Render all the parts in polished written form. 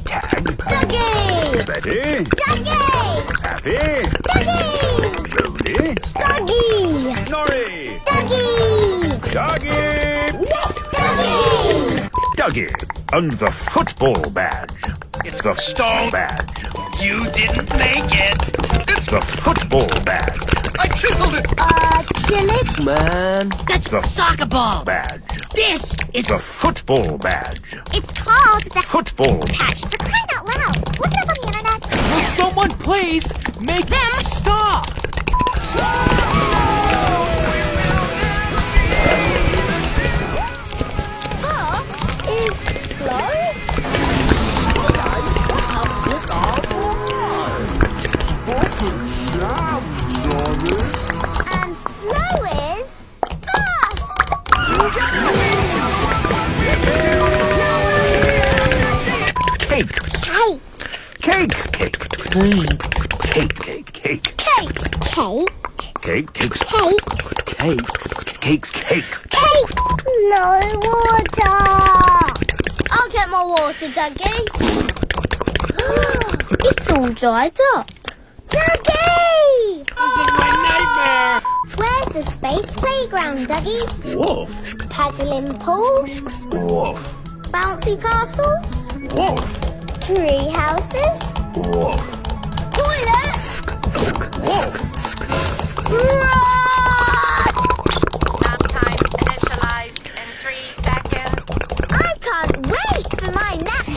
Tag. Duggee! Ready? Duggee! Happy? Duggee! Rolly? Duggee! Nori? Duggee! Duggee! Duggee! Duggee. And the football badge. It's the Stone. badge. You didn't make it. It's the football badge. I chiseled it. Chill it. Man. That's The a soccer ball. Badge. This is The football badge. It's called the Football. patch. For crying out loud. Look it up on the internet. Will someone please make them stop? Boss is slow. And slow is fast. Cake. Cake. Cake. Cake. Cake. Cake. Cake. Cake. Cake. Cake. Cakes. Cakes. Cakes. Cakes. Cake. Cake. No water. I'll get my water, Duggee. It's all dried up. Duggee! This is my nightmare. Where's the space playground, Duggee? Woof. Paddling pools, Woof. bouncy castles, Woof. tree houses, Woof. toilets. Woof. Run! Nap time initialized in 3 seconds. I can't wait for my nap.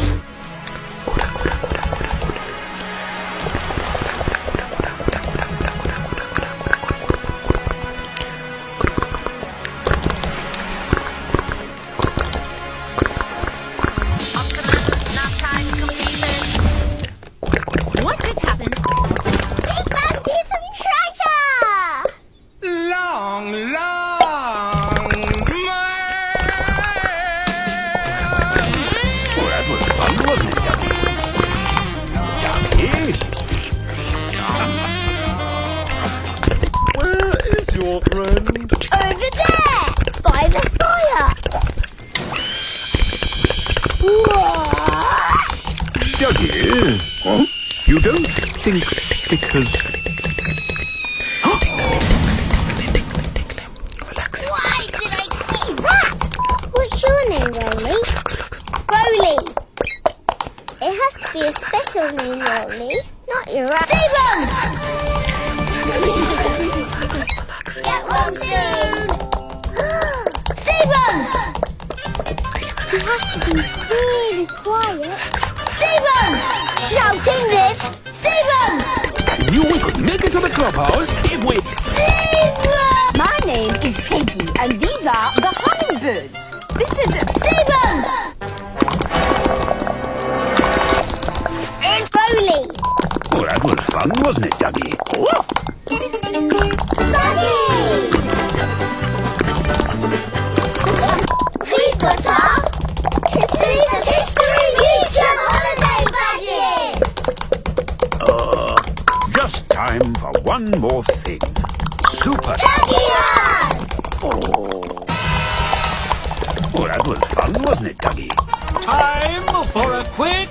Optimal nap time completed. what has happened. Big bad piece of treasure! Long. Oh, that was fun, wasn't it, Duggee? Duggee? Where is your friend? Over there! By the fire! What? Duggee? Huh? You don't think stickers... Why did I see that? What's your name, Rolly? Rolly. It has to be a special name, Rolly. Not your Stephen! Get one soon! Stephen! You have to be really quiet. Stephen! Shouting this! Stephen! I knew we could make it to the clubhouse if we... Stephen! My name is Peggy, and these are the hummingbirds. This is Stephen! And Rolly. Oh, that was fun, wasn't it, Duggee? Woof. Duggee! We've got our Secret History Future Holiday badges! Just time for one more thing. Super. Duggee Run! Oh, that was fun, wasn't it, Duggee? Time for a quick